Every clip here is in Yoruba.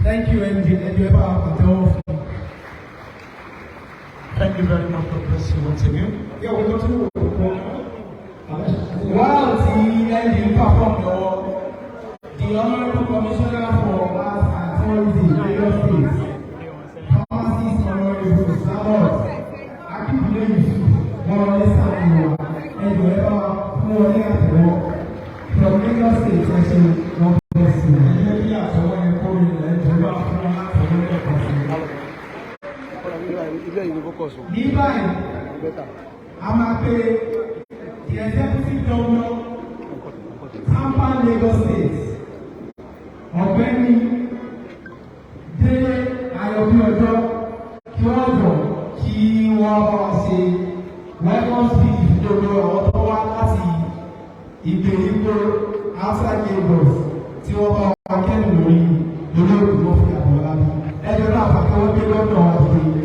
Thank you, MJ. Thank you very much. God bless you once again. Yeah, we go to while the ending performed the Honorable Commissioner for Arts and Tourism, Lagos State, Pharmacist Honorable Sabot, Akíndélé Yusuf, Moralesa Iwa, Ẹ̀dùn fún ọdún àtẹ̀wọ́ from Lagos State Session, God bless you. Ẹ̀jẹ̀ bí àtẹ̀wọ́ yẹn kó rí ilẹ̀ ìjọba fún wọn láti ọdún ẹ̀kọ́ sí. Ní báyìí, a máa pe the executive governor Tampa Lagos State, Ọ̀gbẹ́ni Délé Ayọ̀bíọjọ́, kí wọ́n jọ kí wọ́n bá wa ṣe welcome speech gbogbo àwọn tó wá láti ìgbèríko outside Lagos tí wọ́n bá wa kẹ́nu lórí òkú wọn fi àbọ̀ lábí. Ẹjọ́ náà fà kí wọ́n gbé lọ́dọ̀ wa dìde.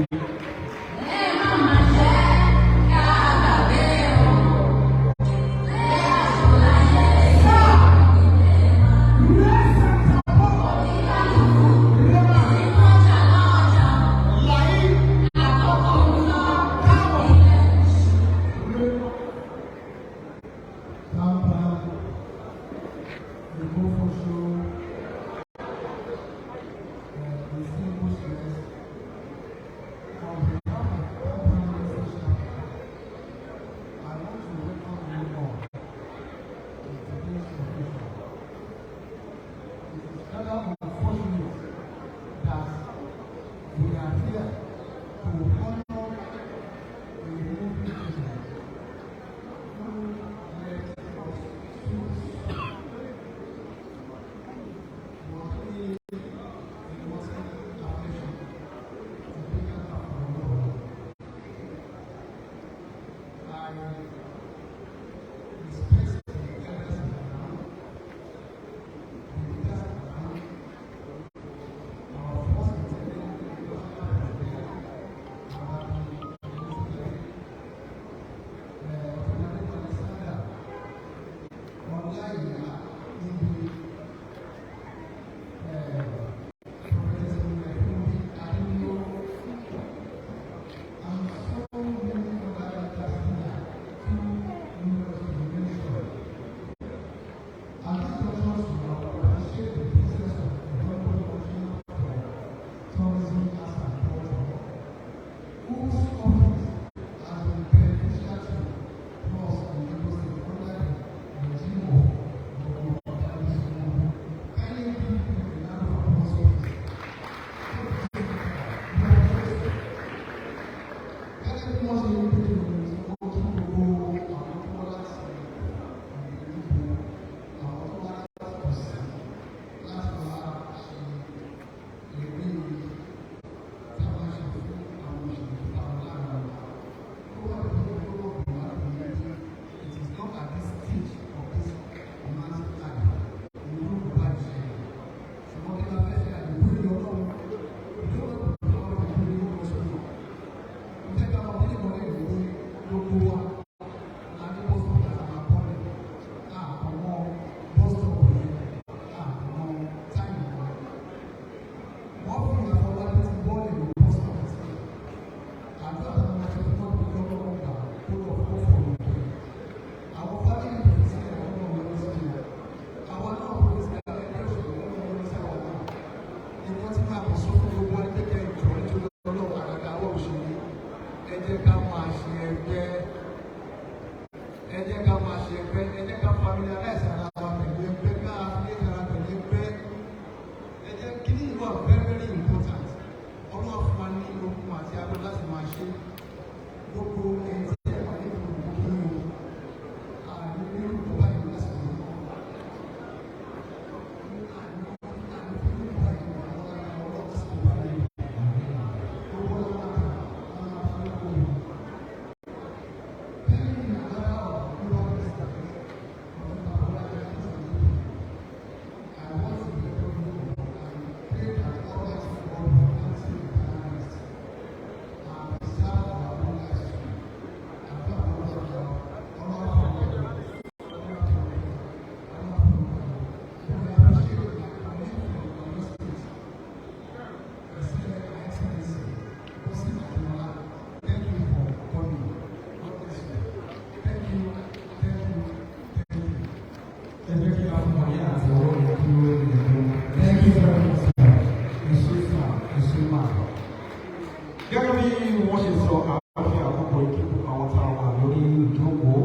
sọ àwọn fi àkókò ìkíkù àwọn tá a wà lórí ìjókòó.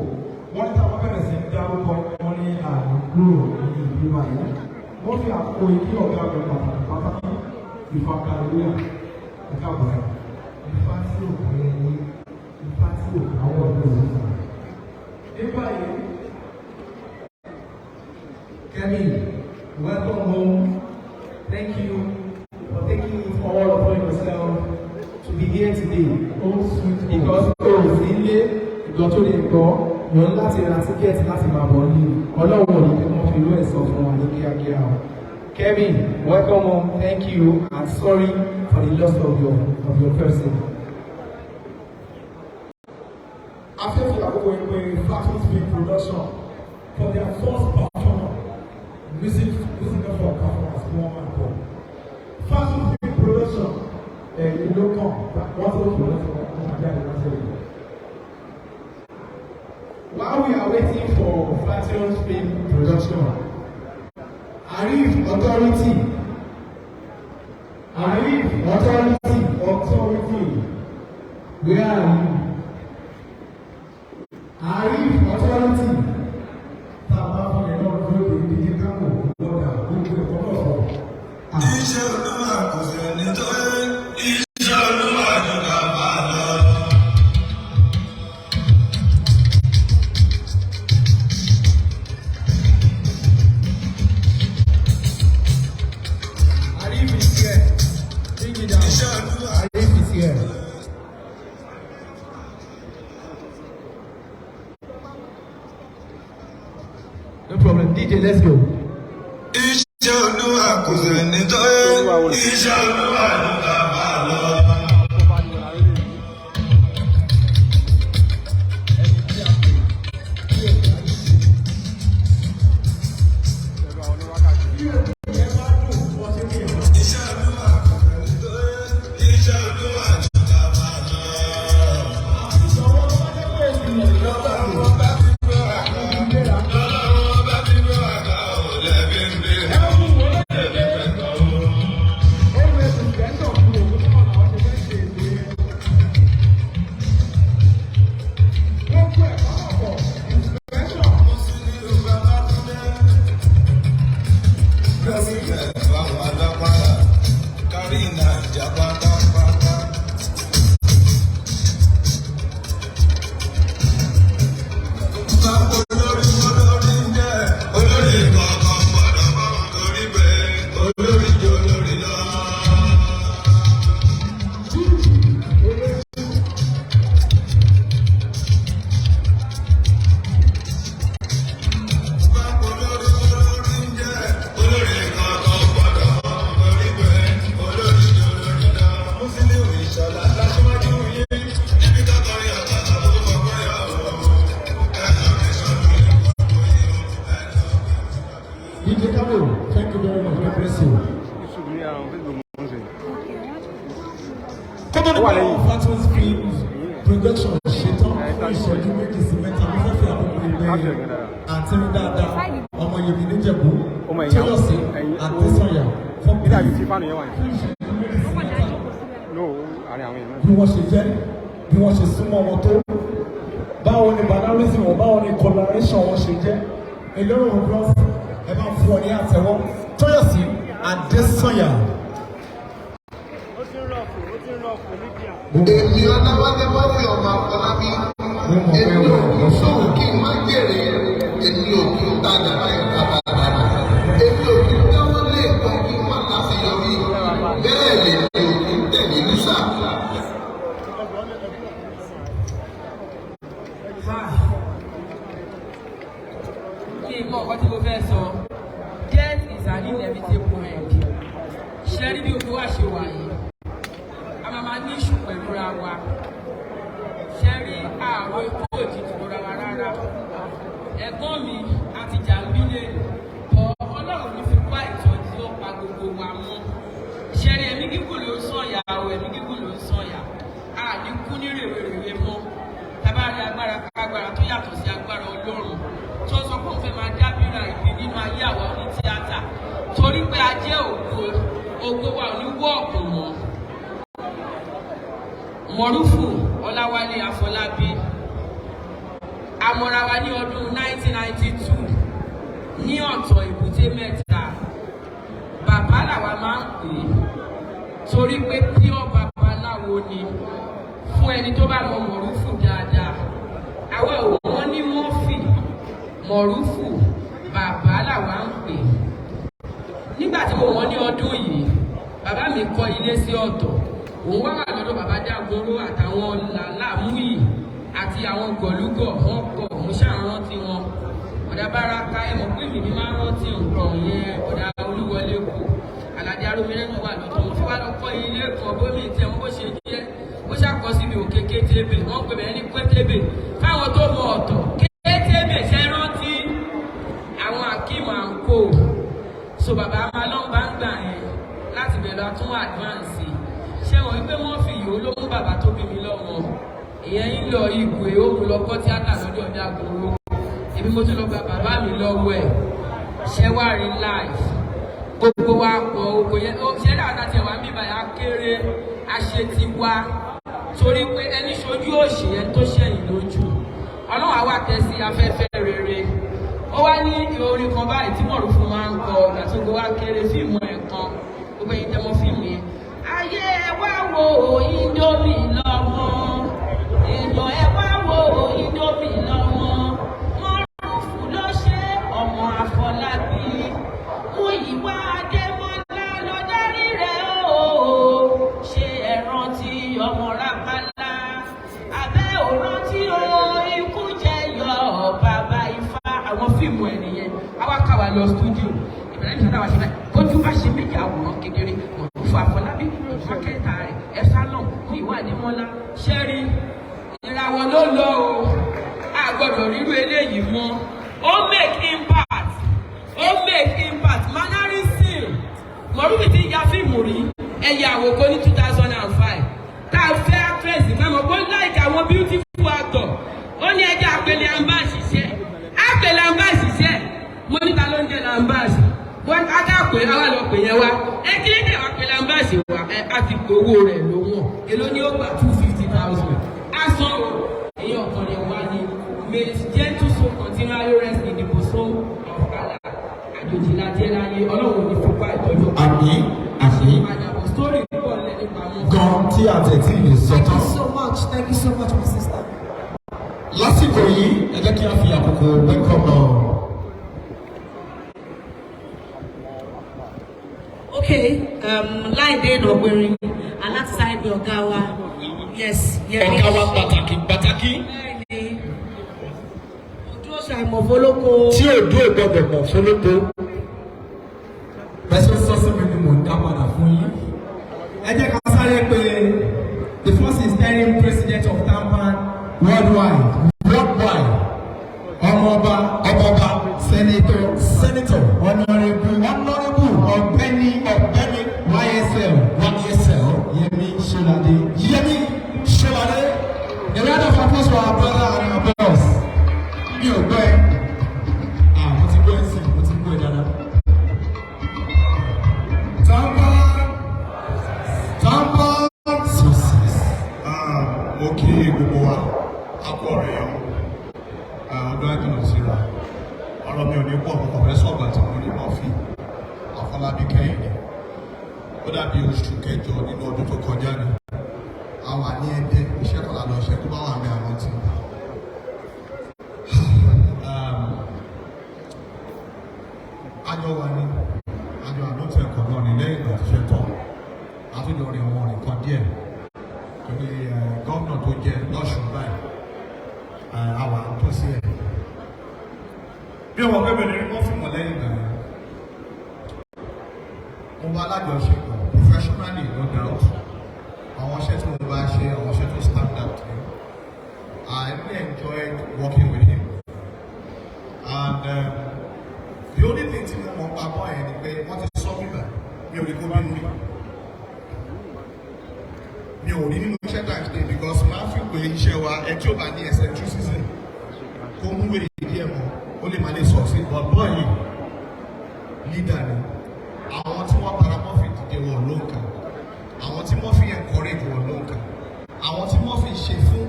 Wọ́n ní táwọn bẹ̀rẹ̀ sí dárúkọ wọn ní àdúgbò ní ìlú ayé. Wọ́n fi àkókò ìkí ọ̀gá rẹ̀ pàtàkì pàtàkì ìfàkàlẹ́yà ìkàbọ̀rẹ̀. Ifá tí ò pé ní Ifá tí ò káwọ́ lórí ìfà. Nígbà yìí, Kevin, welcome home. Thank you for taking it all upon yourself to be here today. Because ilé ìjọ tó lè gbọ́ yàn láti ra tíkẹ́ẹ̀tì láti máa bọ̀ ní ọlọ́run òní pé wọ́n fi irú ẹ̀ sọ fún wa ní kíákíá o. Kevin, welcome home. Thank you and sorry for the loss of your person. After the àkókò ìpè Flatwood Film Production for their first performance, musical for performance one man call. Flatwood Film Production ìlú kan wọ́n tó fún ọjà ìránṣẹ́. While we are waiting for Flatwood Film Production, Arif Authority, where are you? Arif Authority, tàbá fún ẹ̀ náà ló dé ibi kíkà mọ̀ lọ́dà gbogbo ẹ̀kọ́ náà sọ̀rọ̀. Iṣẹ́ olúwa kò sẹ́ni tó iṣẹ́ olúwa ló ká máa lọ. Arif is here. Bring it down. Arif is here. No problem. DJ, let's go. Iṣẹ́ olúwa kò sẹ́ni tó iṣẹ́ olúwa ló ká máa lọ. Thank you very much. God bless you. Come on, Flatwood Film Production. Ṣetán fún ìṣẹ́jú méjì sí mẹ́ta ní fẹ́fẹ́ àkókò ìgbẹ́ àti rí dáadáa ọmọ Yorùbá níjẹ̀bú Tóyọ̀sí Adésànyà fún bí wọ́n ṣe jẹ́ bí wọ́n ṣe súnmọ́ wọn tó báwo ni mannerism wọn báwo ni coloration wọn ṣe jẹ́ elérò bros ẹ máa fún ọ ní àtẹ́wọ́ Tóyọ̀sí Adésànyà. Èmi Ọláwálé wá fi ọmọ Afọlábí. Èmi ò kí ń sọ̀rọ̀ kí n má jèrè. Èmi ò kí ń tajà láì kábàdà. Èmi ò kí ń dáwọ́ lé ẹ̀kọ́ kí n má láṣeyọrí. Bẹ́ẹ̀ lè mi ò kí ń tẹ̀lé nísà. Kí n mọ ọkọ tí mo fẹ́ sọ, death is an inevitable end. Ṣé rí bí ojú wa ṣe wà yìí? A máa ní ìṣù pẹ̀lú ra wa. Ṣé rí ààrùn ikú òjijì lóra wa rárá? Ẹ̀gbọ́n mi àti jàǹbílẹ̀ Ọlọ́run ní fi pa ìtàn tí ó pa gbogbo wa mọ́. Ṣé rí ẹ̀mí gígùn ló ń sọ̀yà o, ẹ̀mí gígùn ló ń sọ̀yà. A ní kú ní rèwerèwe mọ́. Tábà rí agbára kágbára tó yàtọ̀ sí agbára Ọlọ́run. Tó sọ pé òun fẹ́ máa dábìrà ìpín nínú ayé àwa oní tíátà. Torí pé a jẹ́ ògo wa ò ní wọ́ ọ̀pọ̀ mọ́. Mọ̀rúfù Ọláwálé Afọlábí. Àmọ́ra wa ní ọdún 1992 ní ọ̀tọ̀ Èbúté Mẹ́ta. Bàbá làwa máa ń pè é torí pé pure babaláwo ni fún ẹni tó bá mọ mọ̀rúfù dáadáa. Àwọn òwò ní mọ́fì mọ̀rúfù bàbá làwa ń pè é. Nígbà tí mo wọ́n ní ọdún yìí, bàbá mi kọ́ ilé sí ọ̀tọ̀. Òun wá wà lọ́dọ̀ bàbá Dàgbòrò àtàwọn làlámúyì àti àwọn gọ̀lúgọ̀ wọn kọ̀ mo ṣàrántí wọn. Ọ̀dà Báràká ẹ̀mọ̀ pé mi máa ń rántí nǹkan yẹn. Ọ̀dà Olúwọlé kù Àlàdé Arómirẹ́nu wà lọ́tọ̀. Mo fi wá lọ kọ́ ilé kan bómi ìtẹ́ wọn bó ṣe jẹ́ bó ṣàkọ́ síbi òkè Kétébè. Wọ́n pè bẹ́ẹ̀ ní Kétébè fáwọn tó mọ ọ̀tọ̀. Kétébè ṣe rántí àwọn Akeem and Co. So bàbá máa lọ́n bá ń gbà yẹn láti bẹ̀rẹ̀ àtún advance. Ṣé wọ́n wípé wọ́n fi ìyó ló mú bàbá tó bí mi lọ́mọ. Ìyẹn ń lọ ìgò èhókù lọ kọ́ tíátà lọ́dọ̀ Dàgbòrò. Èmi mo tún lọ gba bàbá mi lọ́wọ́ ẹ̀. Ṣé wà rí live? Gbogbo wa pọ̀ oko yẹn. Ṣé dáadáa tiẹ̀ wá ń bíbá yà kéré àṣetì wa torí pé ẹni ṣojú òṣì yẹn tó ṣẹ̀yìn lójú. Ọlọ́run àwa tẹ̀ sí afẹ́fẹ́ rere. Ó wá ní orin kan báyìí tí Mọ̀rúfù máa ń kọ ìgbà tó gbowó kéré fíìmù ẹ̀ kan gbogbo ẹ̀yin tẹ́ mọ̀ fíìmù yẹn. Ayé ẹ wá wo Indomie lọ́mọ, èèyàn ẹ wá wo Indomie lọ́mọ. Mọ̀rúfù ló ṣe ọmọ Afọlábí, Múyìwá Adémọ́lá ló darí rẹ̀ o. Ṣé ẹ rántí ọmọ Rápálá? Abẹ́ ò rántí o, ikú jẹ yọ bàbá Ifá. Àwọn fíìmù ẹ̀ nìyẹn. Àwa ká wa lọ stúdíò. Ìbẹ̀rẹ̀ ìṣẹ̀dá wa ṣe báyìí. Kójú bá ṣe méjì àwòrán kékeré. Mọ̀rúfù Afọlábí, mákẹ́tà rẹ̀, ẹ̀fá náà, Múyìwá Adémọ́lá. Ṣẹ́rí ìràwọ̀ ló lọ o. A gbọ́dọ̀ rírú eléyìí mọ́. Ó make impact. Ó make impact. Mannerism. Mọ̀rúfù ti ya fíìmù rí. Ẹ̀yà àwòkọ́ ní 2005. Tá a fẹ́ actress mẹ́mọ̀ bó like àwọn beautiful actor. Ó ní ẹjẹ́ àpèlè àǹbá ṣiṣẹ́. Àpèlè àǹbá ṣiṣẹ́. Mo níta ló ń jẹ́ làǹbáàsì. Wọ́n á dá pé àwa lọ pè yẹn wá. Ẹ kí lè wá pè làǹbáàsì wá. Ẹ á ti pè owó rẹ̀ lówó. Èló ni ó gbà 250,000. Á sọ èyí ọ̀kan rẹ̀ wá ní. May his gentle soul continually rest in the bosom of Allah. Àjòjì la jẹ́ láyé. Ọlọ́run ní fipá ìtọ́jú. Àmín. Àmín. Àdàbọ̀ sítórì púpọ̀ lẹ́ nípa wọn. Gan tí àtẹ̀tí lè sọ Thank tán. you so much. Thank you so much, my sister. Lásìkò yìí, ẹ jẹ́ kí a fi àkókò welcome náà. Okay, Láìdé Ìnàgbèrin, aláṣà ibi ọ̀gá wa. Yes, yes. Ọ̀gá wa pàtàkì. Bẹ́ẹ̀ni, ojú ọ̀sà ìmọ̀fólókò. Tí òdú ògbọ́dọ̀ mọ̀ fólókò. Bẹ́sẹ̀ sọ́sọ́ mi ni mò ń dá padà fún yín. Ẹ jẹ́ ká sáré pé the first interim president of TAMPAN worldwide. Ọmọọba senator honorable ọ̀gbẹ́ni YSL Yemi Sholade. A round of applause for our brother and our boss. Mi ò gbọ́ ẹ. Mo ti gbọ́ ẹ sí, mo ti gbọ́ ẹ dáadáa. TAMPAN success. Mo kí gbogbo wa, a kú ọ̀rẹ́ yẹn. Ọdún àjùmọ̀ síra. Ọ̀rọ̀ mi ò ní pọ̀ púpọ̀ fẹ́ sọ̀gbà tí mo ní Murphy Afọlábí Kẹ́hìndé. Ó dàbí oṣù kẹjọ nínú ọdún tó kọjá ni. A wà ní Ẹdẹ, iṣẹ́ kan lànà ọ̀ṣẹ́ tó bá wà ní àwọn tí. Àjọ wa ni àjọ àdótò ẹ̀kọ́ náà ní lẹ́yìn ìgbà tí ṣe tán. A tún lọ rin àwọn nǹkan díẹ̀. Torí gómìnà tó jẹ lọ́sùn báyìí, àwa tó sí ẹ̀. Bí ọmọ pẹ́pẹ́ ní wọ́n fún wọn lẹ́yìn ìgbà yẹn. Mo bá alájọṣepọ̀ professionally no doubt. Àwọn iṣẹ́ tí mo bá ṣe, àwọn iṣẹ́ tó stand out ni. I really enjoyed working with him. And the only thing tí mo mọ̀ pa bọ́ yẹn ni pé wọ́n ti sọ bíbà mi ò rí kó bínú rí. Mi ò rí nínú iṣẹ́ times day because máa fi pé iṣẹ́ wa ẹ tí ó bá ní eccentricity kó mú wèrè díẹ̀ mọ́ ó lè má lè sọ sí but bọ́ yìí leader ni. Àwọn tí wọ́n para Murphy dìde wọ̀ ló ń kà. Àwọn tí Murphy encourage wọ̀ ló ń kà. Àwọn tí Murphy ṣe fún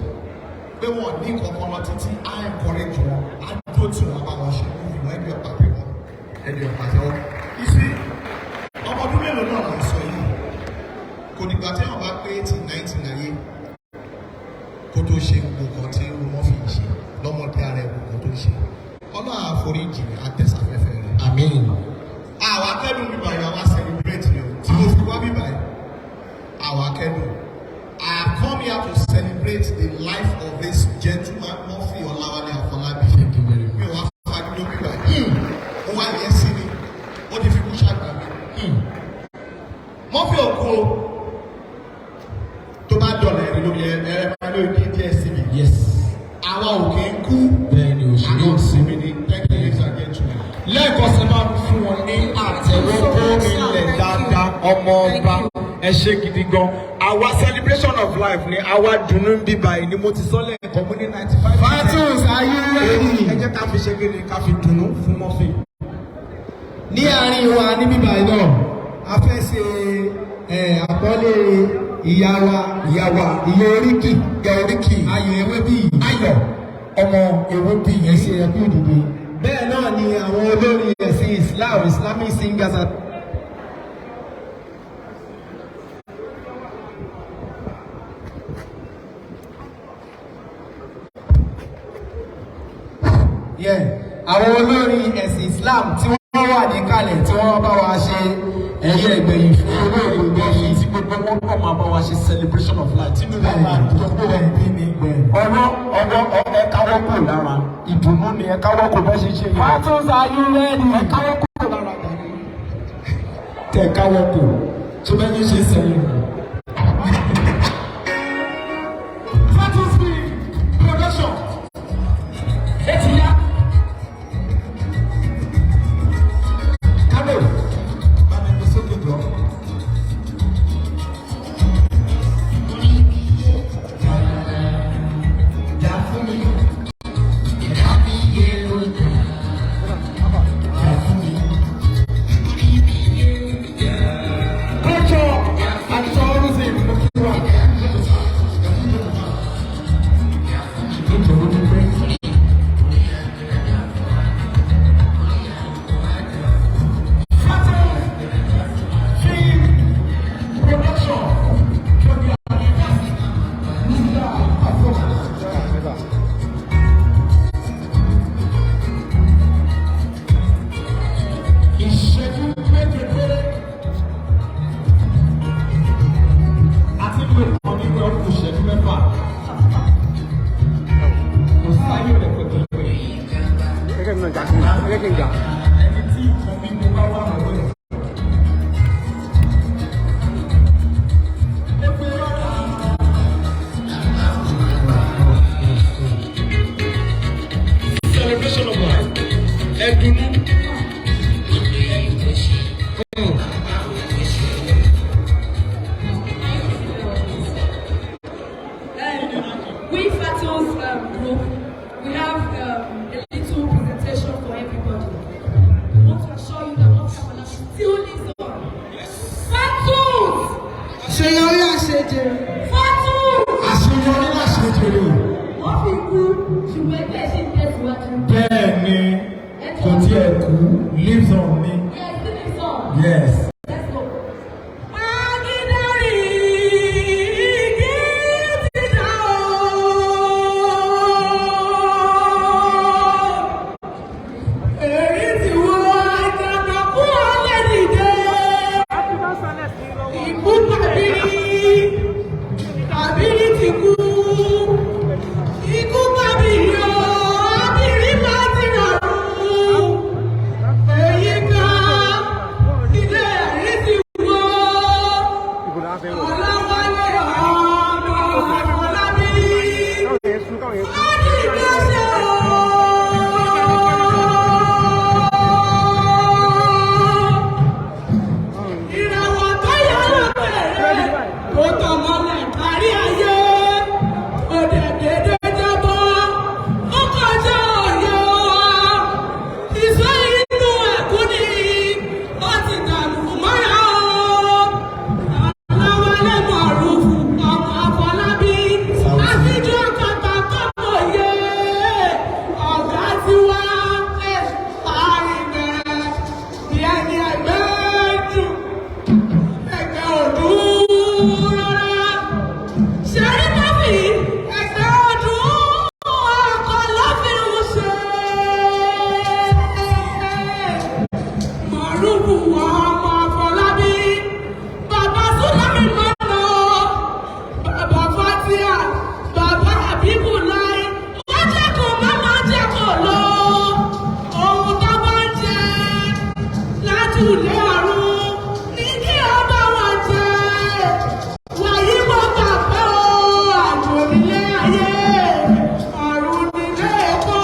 pé wọn ní kankan lọ títí á encourage wọn á dúró tí wọn bá wọn ṣe múfì wọn ẹni ọ̀pá pé wọn ẹni ọ̀pá tẹ́wọ́. ìsí ọmọ ọdún mélòó náà là ń sọ yìí kò dìgbà tí wọn bá pé 18-19 láyé kó tó ṣe gbogbo kan tí wọn fi ṣe lọ́mọdé ara ẹ̀ gbogbo tó ṣe ọlọ́run àforíjì àtẹ̀sáfẹ́fẹ́ rẹ̀. àmín. àwa akẹ́dùn bíbá yìí àwa celebrate yìí tí mo fi wá bíbá yìí àwa akẹ́dùn. I have come here to celebrate the life of this gentleman Murphy Olawale Afolabi. Mi ò wá fagídó bíbá yìí. Ó wá yẹ sí mi. Ó ti fi kú ṣàgbà mi. Murphy òkú o. Tó bá dọ̀lẹ̀ ẹ̀rí lórí ẹ̀rẹ́ lórí díẹ̀ sí mi. Yes. Àwa ò kì í kú. Bẹ́ẹ̀ni òṣèré òsínmi ni. Lẹ́ẹ̀kan sí máa fún wọn ní àtẹ̀wọ́pọ̀ ilẹ̀ dáadáa ọmọ ọba ẹ ṣé gidi gan. Our celebration of life ni àwa dùnnú ń bíbá yìí ni mo ti sọ lẹ́ẹ̀kan mú ní 95%. Fatus ayé rẹ̀ ẹ jẹ́ ká fi ṣe kéde ká fi dùnnú fún Murphy. ní àárín wa ní bíbá yìí náà a fẹ́ ṣe àkọlé ìyá wa oríkì ayọ̀ ewébí Ayọ̀ ọmọ ewébí ẹ ṣe ẹkú ìdìbò bẹ́ẹ̀ náà ni àwọn olórin ẹ̀sìn Islamic singers àti. àwọn olórin ẹ̀sìn Islam tí wọ́n wà ní kalẹ̀ tí wọ́n bá wa ṣe ẹ̀yẹ ìgbẹ̀yìn fún olóògbé gbẹ̀yìn tí gbogbo wọn kọ́ máa bá wa ṣe celebration of life tí nínú bẹ́ẹ̀ ni ọ̀rọ̀ ẹ̀ka wọ́pọ̀ lára ìdùnnú ni ẹ̀ka wọ́pọ̀ bá ṣe ṣe yìí. Fatus ayé rẹ̀ ni ẹ̀ka wọ́pọ̀ lára dàní. Ẹ̀ka wọ́pọ̀ tó bẹ́ẹ̀ ní ṣe sẹ́yìn. Fatus production. We Fatus group, we have a little presentation for everybody. I want to assure you that Murphy Afolabi still lives on. Fatus! Àṣeyọrí àṣejẹ. Fatus! Àṣeyọrí àṣejẹ. Murphy kú ṣùgbọ́n ẹgbẹ́ ṣe ń tẹ̀síwájú. Bẹ́ẹ̀ ni kò tiẹ̀ kú lives on me. Yes, it lives on. Yes. Let's go. Yeah. ọmọ Afọlábí, bàbá Súlámì Mọ́nà, bàbá Fatia, bàbá Habibulai, wọ́n jẹ́ kó má jẹ́ kó lọ. Ohun tó bá ń jẹ láti ilé ọ̀run ní kí ọba wọn jẹ. Wàyí mo gbà pé o, àjò nílé ayé, ọ̀run nílé epo.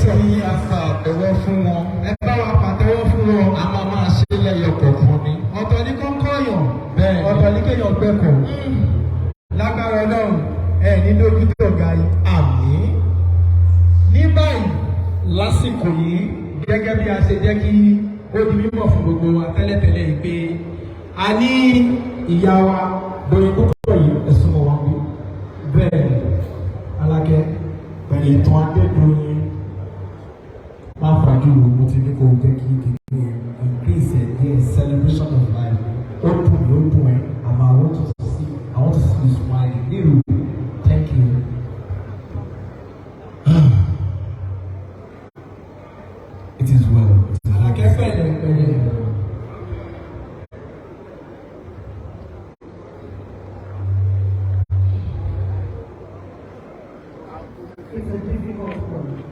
jẹ́ kí a pàtẹ́wọ́ fún wọn. Ẹ bá wa pàtẹ́wọ́ fún wọn. A máa ṣe lẹ́yọ kọ̀ọ̀kan ni. Ọ̀tọ̀ ní kọ́kọ́ yàn. Bẹ́ẹ̀ ni. Ọ̀tọ̀ ní kéèyàn gbẹ̀kọ̀. Lágbára Ọlọ́run ní lójú tó ọ̀gá yìí. Àmín. Ní báyìí Lásìkò yìí, gẹ́gẹ́ bí a ṣe jẹ́ kí ó di mímọ̀ fún gbogbo wa tẹ́lẹ̀tẹ́lẹ̀ yìí pé a ní ìyá wa lórí kókó yìí ẹ̀sùn mọ̀ wọn bí. bẹ́ẹ̀ ni Alákẹ́. Pẹ̀lú ìtàn Adédoyin. Má fàájú wo mo ti ní kó jẹ́ kí kékeré increase ẹ̀ ní celebration of life. Ó dùn mí, ó dùn ẹ́. Àmọ́ I want to see you smiling. Nílùú, thank you. It is well. Alákẹ́ pẹ̀lẹ́ pẹ̀lẹ́. It's a difficult one.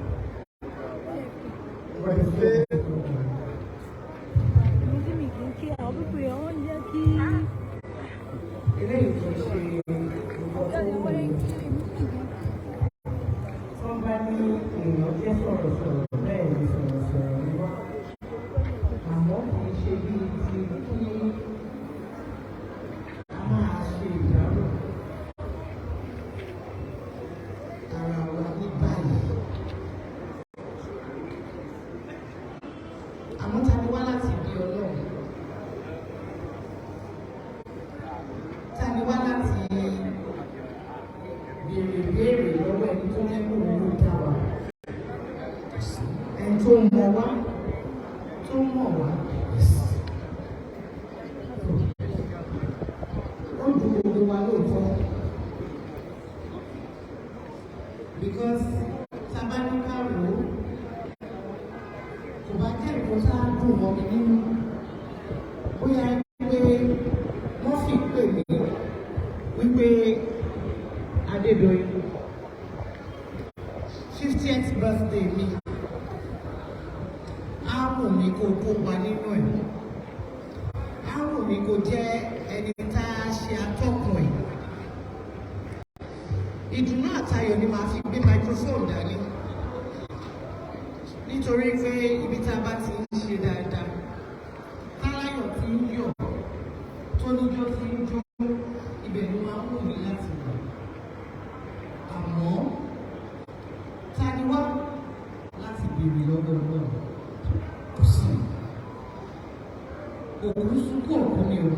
But it's very difficult one. Eléyìí tó ṣe wọ́n bá ní èèyàn jẹ́ sọ̀rọ̀sọ̀rọ̀ bẹ́ẹ̀ ni sọ̀rọ̀sọ̀rọ̀ ni wá. Àmọ́ kì í ṣe bí ti kí a máa ṣe ìdárò ara wa ní báyìí. Àmọ́ ta ni wá láti bí Ọlọ́run? Ta ni wá láti béèrè lọ́wọ́ ẹni tó lẹ́kùn ló dá wa? Ẹni tó mọ̀ wá, tó mọ̀ wá. Ó dùn gbogbo wa lóòótọ́. Because tabaníkà wò ó, kò bá jẹ́ nǹkan tá a dùn mọ́ mi nínú. Bóyá pé wọ́n fi pè mí wípé Adédoyin 50th birthday mi á wù mí kó kópa nínú ẹ̀, á wù mí kó jẹ́ ẹni tá a ṣe atọ́kùn ẹ̀. Ìdùnnú àtayọ̀ ni màá fi gbé microphone dání nítorí pé ibi tá a bá ti ń ṣe dáadáa táláyọ̀ ti ń yọ̀ tó níjọ́ ti ń jó ibẹ̀ ló máa ń wù mí láti wọ̀. Àmọ́ ta ni wá láti béèrè lọ́dọ̀ náà? Kò sí. Òkú sunkún òkú mi o.